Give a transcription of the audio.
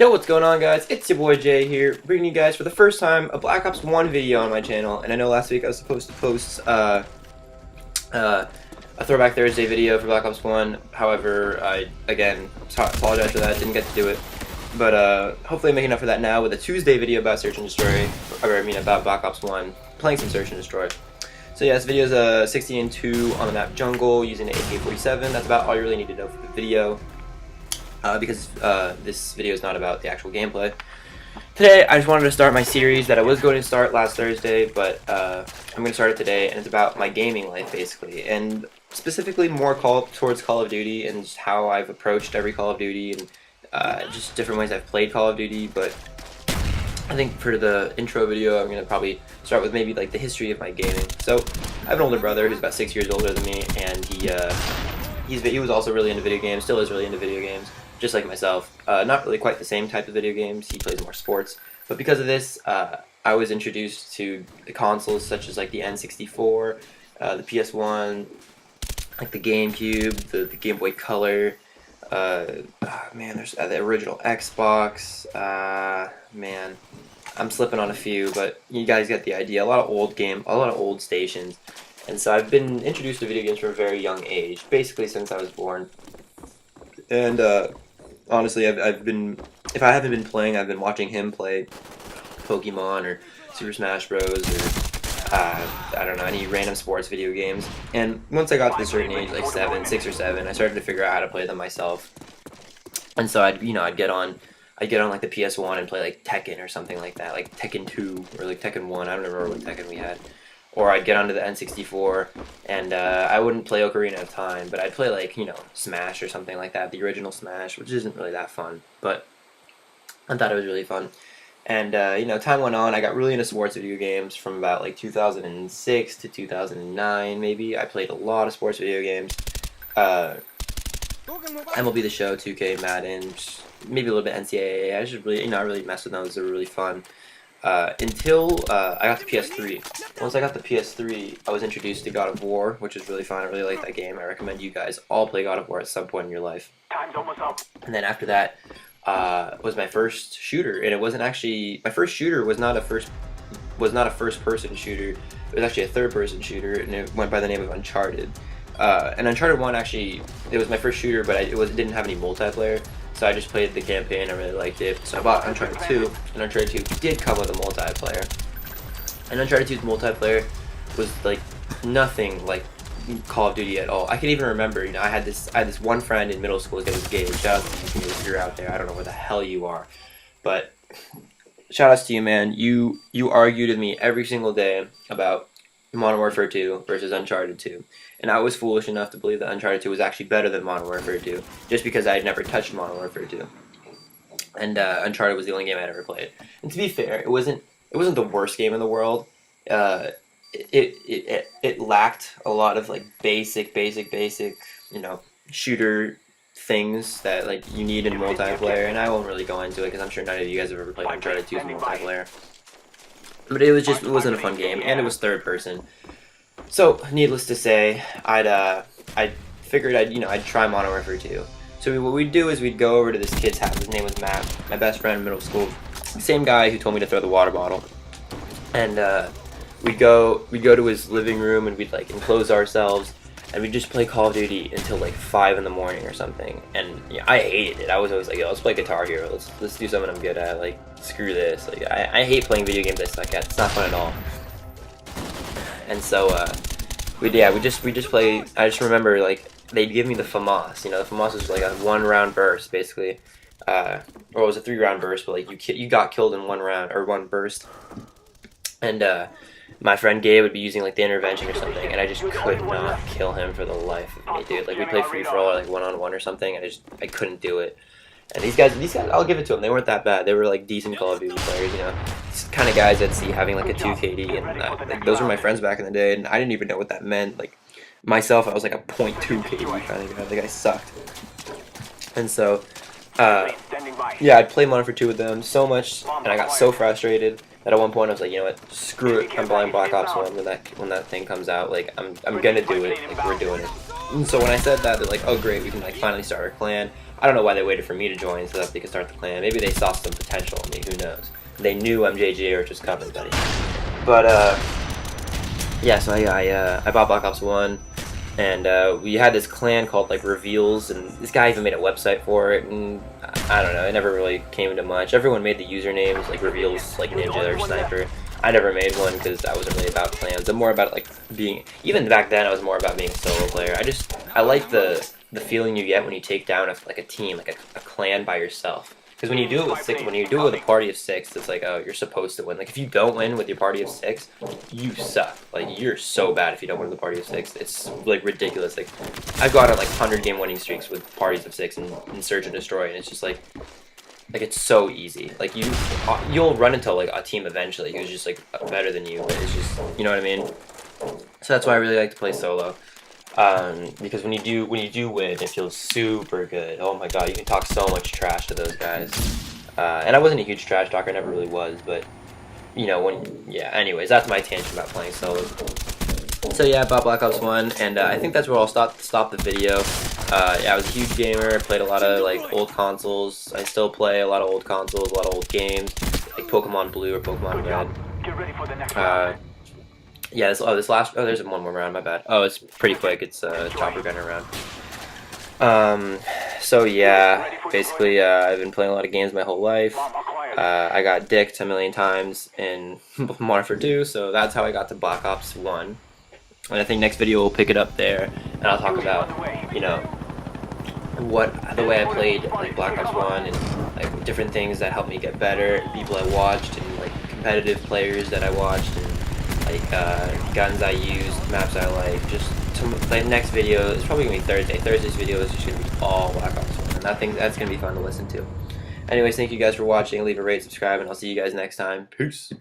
Yo, what's going on, guys? It's your boy Jay here, bringing you guys for the first time a Black Ops 1 video on my channel. And I know last week I was supposed to post a Throwback Thursday video for Black Ops 1. However, I, again, apologize for that, didn't get to do it. But hopefully I'm making up for that now with a Tuesday video about Search and Destroy, about Black Ops 1, playing some Search and Destroy. So yeah, this video is 16-2 on the map Jungle using the AK-47. That's about all you really need to know for the video. Because this video is not about the actual gameplay. Today, I just wanted to start my series that I was going to start last Thursday, but I'm going to start it today, and it's about my gaming life, basically, and specifically more towards Call of Duty and just how I've approached every Call of Duty and just different ways I've played Call of Duty. But I think for the intro video, I'm going to probably start with maybe like the history of my gaming. So I have an older brother who's about 6 years older than me, and he was also really into video games, still is really into video games, just like myself. Not really quite the same type of video games, he plays more sports, but because of this, I was introduced to the consoles such as like the N64, the PS1, like the GameCube, the Game Boy Color, man, there's the original Xbox, man, I'm slipping on a few, but you guys get the idea. A lot of old stations. And so I've been introduced to video games from a very young age, basically since I was born. And honestly, I've been, if I haven't been playing, I've been watching him play Pokemon or Super Smash Bros. Or I don't know, any random sports video games. And once I got to a certain age, like 6 or 7, I started to figure out how to play them myself. And so I'd get on like the PS1 and play like Tekken or something like that, like Tekken 2 or like Tekken 1. I don't remember what Tekken we had. Or I'd get onto the N64, and I wouldn't play Ocarina of Time, but I'd play like, Smash or something like that, the original Smash, which isn't really that fun, but I thought it was really fun. And, time went on, I got really into sports video games from about like 2006 to 2009, maybe. I played a lot of sports video games. MLB The Show, 2K, Madden, maybe a little bit NCAA. I just really, I really messed with those, they were really fun. Until I got the PS3. Once I got the PS3, I was introduced to God of War, which is really fun. I really like that game. I recommend you guys all play God of War at some point in your life. Time's almost up. And then after that was my first shooter, and it wasn't actually, my first shooter was not a first-person shooter. It was actually a third-person shooter, and it went by the name of Uncharted. And Uncharted 1 actually, it was my first shooter, but it didn't have any multiplayer. So I just played the campaign, I really liked it. So I bought Uncharted 2, and Uncharted 2 did come with a multiplayer. And Uncharted 2's multiplayer was like nothing like Call of Duty at all. I can even remember, I had this one friend in middle school that was Gabe. Shout out to you if you're out there. I don't know where the hell you are. But shout outs to you, man. You argued with me every single day about Modern Warfare 2 versus Uncharted 2. And I was foolish enough to believe that Uncharted 2 was actually better than Modern Warfare 2, just because I had never touched Modern Warfare 2. And Uncharted was the only game I had ever played. And to be fair, it wasn't the worst game in the world. It lacked a lot of like basic, shooter things that like you need in multiplayer. And I won't really go into it because I'm sure none of you guys have ever played Uncharted 2's multiplayer. But it wasn't a fun game, and it was third person. So, needless to say, I figured I'd try Modern Warfare 2. So what we'd do is we'd go over to this kid's house. His name was Matt, my best friend in middle school. Same guy who told me to throw the water bottle. And we'd go to his living room, and we'd like enclose ourselves, and we'd just play Call of Duty until like 5 in the morning or something. And I hated it. I was always like, yo, let's play Guitar Hero. Let's do something I'm good at. Like, screw this. Like, I hate playing video games I suck at. It's not fun at all. And so we just play. I just remember like they'd give me the FAMAS. The FAMAS was like a 1-round burst basically, or it was a 3-round burst, but like you got killed in 1 round or 1 burst. And my friend Gabe would be using like the intervention or something, and I just could not kill him for the life of me, dude. Like we play free for all, like 1-on-1 or something, and I couldn't do it. And these guys, I'll give it to them. They weren't that bad. They were like decent Call of Duty players, It's kind of guys I'd see having like a 2 KD, and like those were my friends back in the day, and I didn't even know what that meant. Like myself, I was like a .2 KD kind of guy. Like I sucked. And so, yeah, I'd play Modern Warfare 2 with them so much, and I got so frustrated that at one point I was like, you know what, screw it. I'm buying Black Ops 1 when that thing comes out. Like I'm gonna do it. Like we're doing it. And so when I said that, they're like, "Oh, great, we can like finally start our clan." I don't know why they waited for me to join so that they could start the clan. Maybe they saw some potential in me. Who knows? They knew MJG or just coming, buddy. But yeah. So I bought Black Ops 1, and we had this clan called like Reveals, and this guy even made a website for it, and I don't know. It never really came into much. Everyone made the usernames like Reveals, like Ninja or Sniper. I never made one because I wasn't really about clans. I'm more about like being. Even back then, I was more about being a solo player. I like the feeling you get when you take down like a team, like a clan by yourself. Because when you do it with six, when you do it with a party of six, it's like, oh, you're supposed to win. Like if you don't win with your party of six, you suck. Like you're so bad if you don't win with a party of six. It's like ridiculous. Like I've gone on like 100-game winning streaks with parties of six and Search and Destroy, and it's just like it's so easy. Like you'll run into like a team eventually who's just like better than you, but it's just, you know what I mean. So that's why I really like to play solo. Because when you do win, it feels super good. Oh my god, you can talk so much trash to those guys. And I wasn't a huge trash talker, I never really was, but you know anyways, that's my tangent about playing solo. So yeah, I bought Black Ops 1, and I think that's where I'll stop the video. Yeah, I was a huge gamer, played a lot of like old consoles. I still play a lot of old consoles, a lot of old games, like Pokemon Blue or Pokemon Red. Yeah, there's one more round, my bad. Oh, it's pretty quick, it's a chopper gunner round. So yeah, basically I've been playing a lot of games my whole life. I got dicked a million times in Modern Warfare 2, so that's how I got to Black Ops 1. And I think next video we'll pick it up there, and I'll talk about, you know, the way I played like Black Ops 1 and like different things that helped me get better, people I watched, and like competitive players that I watched, and like guns I used, maps I like. Just the next video is probably gonna be Thursday. Thursday's video is just gonna be all Black Ops 1, and that's gonna be fun to listen to. Anyways, thank you guys for watching. Leave a rate, subscribe, and I'll see you guys next time. Peace.